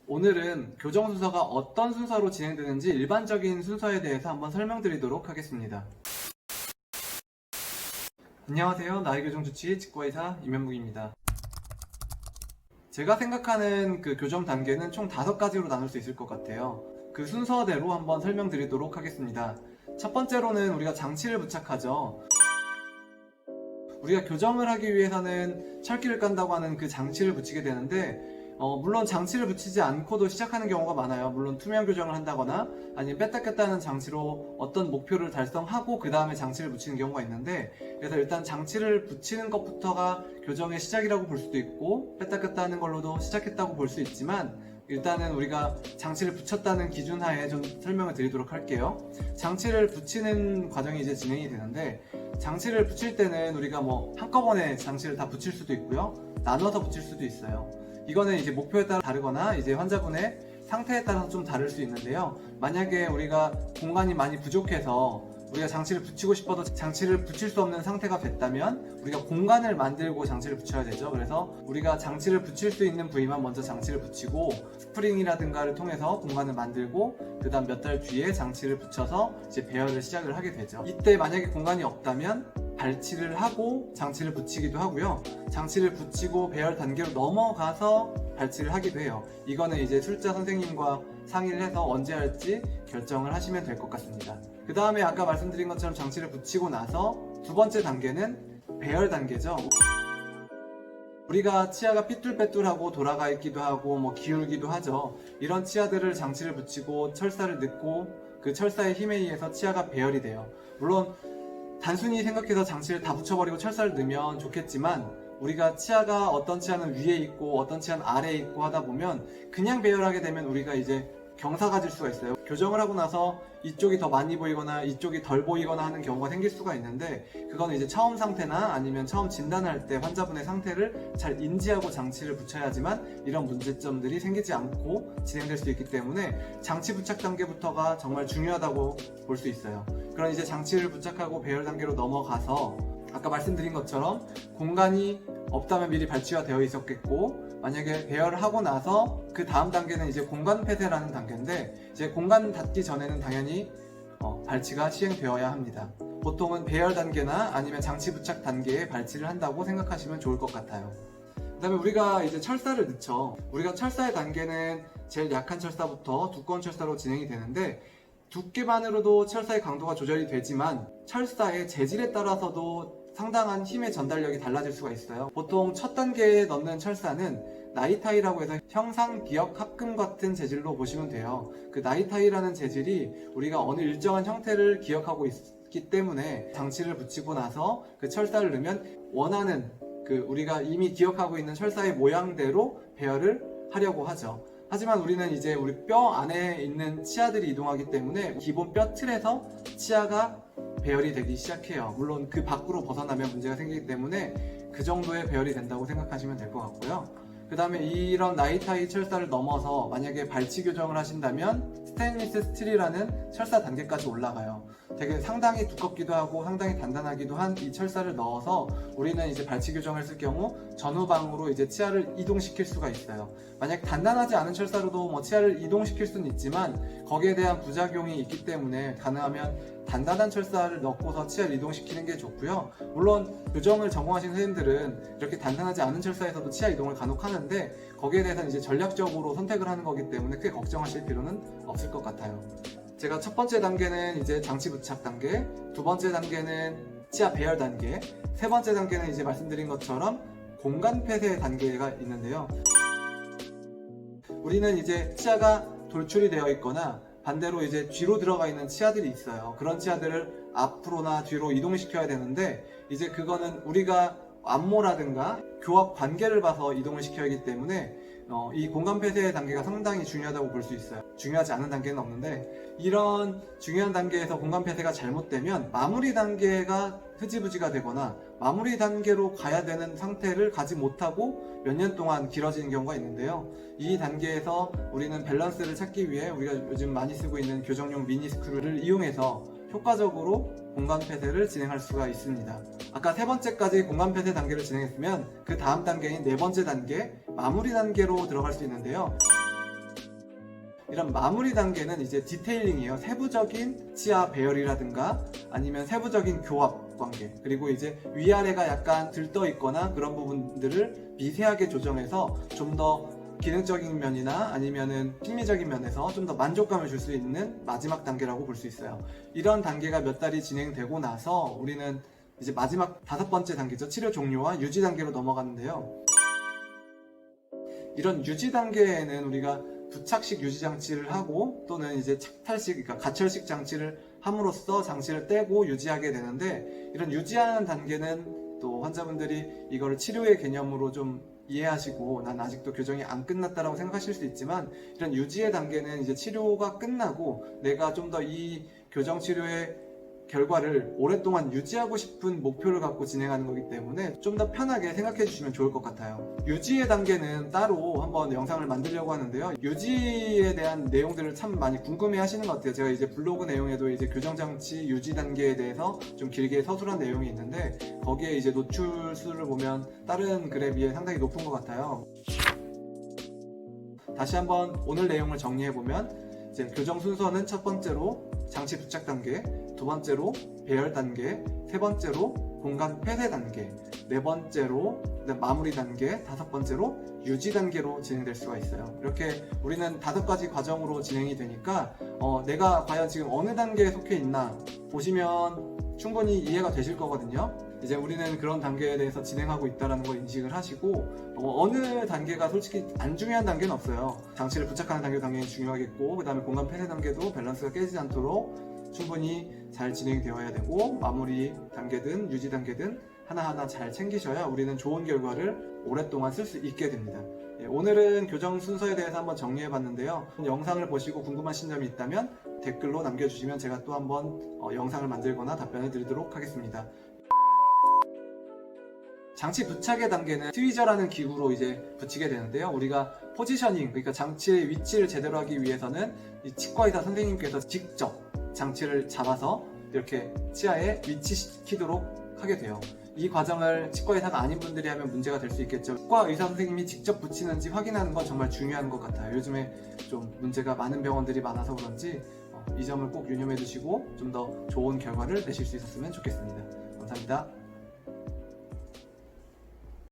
오늘은 교정 순서가 어떤 순서로 진행되는지 일반적인 순서에 대해서 한번 설명드리도록 하겠습니다. 안녕하세요. 나이교정주치 치과의사 임현묵입니다. 제가 생각하는 그 교정 단계는 총 5가지로 나눌 수 있을 것 같아요. 그 순서대로 한번 설명드리도록 하겠습니다. 첫 번째로는 우리가 장치를 부착하죠. 우리가 교정을 하기 위해서는 철기를 깐다고 하는 그 장치를 붙이게 되는데 물론 장치를 붙이지 않고도 시작하는 경우가 많아요. 물론 투명 교정을 한다거나 아니면 뺐다 꼈다 하는 장치로 어떤 목표를 달성하고 그 다음에 장치를 붙이는 경우가 있는데, 그래서 일단 장치를 붙이는 것부터가 교정의 시작이라고 볼 수도 있고 뺐다 꼈다 하는 걸로도 시작했다고 볼 수 있지만, 일단은 우리가 장치를 붙였다는 기준 하에 좀 설명을 드리도록 할게요. 장치를 붙이는 과정이 이제 진행이 되는데, 장치를 붙일 때는 우리가 한꺼번에 장치를 다 붙일 수도 있고요, 나눠서 붙일 수도 있어요. 이거는 이제 목표에 따라 다르거나 이제 환자분의 상태에 따라서 좀 다를 수 있는데요. 만약에 우리가 공간이 많이 부족해서 우리가 장치를 붙이고 싶어도 장치를 붙일 수 없는 상태가 됐다면 우리가 공간을 만들고 장치를 붙여야 되죠. 그래서 우리가 장치를 붙일 수 있는 부위만 먼저 장치를 붙이고 스프링이라든가를 통해서 공간을 만들고 그 다음 몇 달 뒤에 장치를 붙여서 이제 배열을 시작을 하게 되죠. 이때 만약에 공간이 없다면 발치를 하고 장치를 붙이기도 하고요. 장치를 붙이고 배열 단계로 넘어가서 발치를 하기도 해요. 이거는 이제 술자 선생님과 상의를 해서 언제 할지 결정을 하시면 될 것 같습니다. 그 다음에 아까 말씀드린 것처럼 장치를 붙이고 나서 두 번째 단계는 배열 단계죠. 우리가 치아가 삐뚤빼뚤하고 돌아가 있기도 하고 기울기도 하죠. 이런 치아들을 장치를 붙이고 철사를 넣고 그 철사의 힘에 의해서 치아가 배열이 돼요. 물론 단순히 생각해서 장치를 다 붙여버리고 철사를 넣으면 좋겠지만, 우리가 치아가 어떤 치아는 위에 있고 어떤 치아는 아래에 있고 하다 보면 그냥 배열하게 되면 우리가 이제 경사가 질 수가 있어요. 교정을 하고 나서 이쪽이 더 많이 보이거나 이쪽이 덜 보이거나 하는 경우가 생길 수가 있는데, 그거는 이제 처음 상태나 아니면 처음 진단할 때 환자분의 상태를 잘 인지하고 장치를 붙여야지만 이런 문제점들이 생기지 않고 진행될 수 있기 때문에 장치 부착 단계부터가 정말 중요하다고 볼 수 있어요. 그럼 이제 장치를 부착하고 배열 단계로 넘어가서 아까 말씀드린 것처럼 공간이 없다면 미리 발치가 되어 있었겠고, 만약에 배열을 하고 나서 그 다음 단계는 이제 공간 폐쇄라는 단계인데, 이제 공간 닫기 전에는 당연히 발치가 시행되어야 합니다. 보통은 배열 단계나 아니면 장치 부착 단계에 발치를 한다고 생각하시면 좋을 것 같아요. 그 다음에 우리가 이제 철사를 넣죠. 우리가 철사의 단계는 제일 약한 철사부터 두꺼운 철사로 진행이 되는데, 두께만으로도 철사의 강도가 조절이 되지만 철사의 재질에 따라서도 상당한 힘의 전달력이 달라질 수가 있어요. 보통 첫 단계에 넣는 철사는 나이타이라고 해서 형상기역 합금 같은 재질로 보시면 돼요. 그 나이타이라는 재질이 우리가 어느 일정한 형태를 기억하고 있기 때문에 장치를 붙이고 나서 그 철사를 넣으면 원하는 우리가 이미 기억하고 있는 철사의 모양대로 배열을 하려고 하죠. 하지만 우리는 이제 우리 뼈 안에 있는 치아들이 이동하기 때문에 기본 뼈 틀에서 치아가 배열이 되기 시작해요. 물론 그 밖으로 벗어나면 문제가 생기기 때문에 그 정도의 배열이 된다고 생각하시면 될 것 같고요. 그 다음에 이런 나이타이 철사를 넘어서 만약에 발치 교정을 하신다면 스테인리스 스틸이라는 철사 단계까지 올라가요. 되게 상당히 두껍기도 하고 상당히 단단하기도 한 이 철사를 넣어서 우리는 이제 발치 교정을 쓸 경우 전후방으로 이제 치아를 이동시킬 수가 있어요. 만약 단단하지 않은 철사로도 치아를 이동시킬 수는 있지만 거기에 대한 부작용이 있기 때문에 가능하면 단단한 철사를 넣고서 치아를 이동시키는 게 좋고요. 물론 교정을 전공하신 선생님들은 이렇게 단단하지 않은 철사에서도 치아 이동을 간혹 하는데, 거기에 대해서는 이제 전략적으로 선택을 하는 거기 때문에 크게 걱정하실 필요는 없을 것 같아요. 제가 첫 번째 단계는 이제 장치 부착 단계, 두 번째 단계는 치아 배열 단계, 세 번째 단계는 이제 말씀드린 것처럼 공간 폐쇄 단계가 있는데요. 우리는 이제 치아가 돌출이 되어 있거나 반대로 이제 뒤로 들어가 있는 치아들이 있어요. 그런 치아들을 앞으로나 뒤로 이동시켜야 되는데, 이제 그거는 우리가 안모라든가 교합 관계를 봐서 이동을 시켜야 하기 때문에 이 공간 폐쇄 단계가 상당히 중요하다고 볼 수 있어요. 중요하지 않은 단계는 없는데, 이런 중요한 단계에서 공간 폐쇄가 잘못되면 마무리 단계가 흐지부지가 되거나 마무리 단계로 가야 되는 상태를 가지 못하고 몇 년 동안 길어지는 경우가 있는데요. 이 단계에서 우리는 밸런스를 찾기 위해 우리가 요즘 많이 쓰고 있는 교정용 미니 스크류를 이용해서 효과적으로 공간 폐쇄를 진행할 수가 있습니다. 아까 세 번째까지 공간 폐쇄 단계를 진행했으면 그 다음 단계인 네 번째 단계, 마무리 단계로 들어갈 수 있는데요. 이런 마무리 단계는 이제 디테일링이에요. 세부적인 치아 배열이라든가 아니면 세부적인 교합 관계, 그리고 이제 위아래가 약간 들떠 있거나 그런 부분들을 미세하게 조정해서 좀 더 기능적인 면이나 아니면은 심미적인 면에서 좀 더 만족감을 줄 수 있는 마지막 단계라고 볼 수 있어요. 이런 단계가 몇 달이 진행되고 나서 우리는 이제 마지막 5번째 단계죠. 치료 종료와 유지 단계로 넘어가는데요. 이런 유지 단계에는 우리가 부착식 유지 장치를 하고 또는 이제 착탈식, 그러니까 가철식 장치를 함으로써 장치를 떼고 유지하게 되는데, 이런 유지하는 단계는 또 환자분들이 이거를 치료의 개념으로 좀 이해하시고 난 아직도 교정이 안 끝났다라고 생각하실 수 있지만, 이런 유지의 단계는 이제 치료가 끝나고 내가 좀 더 이 교정 치료의 결과를 오랫동안 유지하고 싶은 목표를 갖고 진행하는 거기 때문에 좀 더 편하게 생각해 주시면 좋을 것 같아요. 유지의 단계는 따로 한번 영상을 만들려고 하는데요. 유지에 대한 내용들을 참 많이 궁금해 하시는 것 같아요. 제가 이제 블로그 내용에도 이제 교정장치 유지 단계에 대해서 좀 길게 서술한 내용이 있는데, 거기에 이제 노출 수를 보면 다른 글에 비해 상당히 높은 것 같아요. 다시 한번 오늘 내용을 정리해 보면, 이제 교정 순서는 첫 번째로 장치 부착 단계, 두 번째로 배열 단계, 세 번째로 공간 폐쇄 단계, 네 번째로 마무리 단계, 다섯 번째로 유지 단계로 진행될 수가 있어요. 이렇게 우리는 5가지 과정으로 진행이 되니까 내가 과연 지금 어느 단계에 속해 있나 보시면 충분히 이해가 되실 거거든요. 이제 우리는 그런 단계에 대해서 진행하고 있다는 걸 인식을 하시고, 어느 단계가 솔직히 안 중요한 단계는 없어요. 장치를 부착하는 단계도 당연히 중요하겠고, 그 다음에 공간 폐쇄 단계도 밸런스가 깨지지 않도록 충분히 잘 진행이 되어야 되고, 마무리 단계든 유지 단계든 하나하나 잘 챙기셔야 우리는 좋은 결과를 오랫동안 쓸 수 있게 됩니다. 오늘은 교정 순서에 대해서 한번 정리해 봤는데요. 영상을 보시고 궁금하신 점이 있다면 댓글로 남겨주시면 제가 또 한번 영상을 만들거나 답변을 드리도록 하겠습니다. 장치 부착의 단계는 트위저라는 기구로 이제 붙이게 되는데요. 우리가 포지셔닝, 그러니까 장치의 위치를 제대로 하기 위해서는 이 치과의사 선생님께서 직접 장치를 잡아서 이렇게 치아에 위치시키도록 하게 돼요. 이 과정을 치과의사가 아닌 분들이 하면 문제가 될 수 있겠죠. 치과의사 선생님이 직접 붙이는지 확인하는 건 정말 중요한 것 같아요. 요즘에 좀 문제가 많은 병원들이 많아서 그런지 이 점을 꼭 유념해 두시고 좀 더 좋은 결과를 내실 수 있었으면 좋겠습니다. 감사합니다.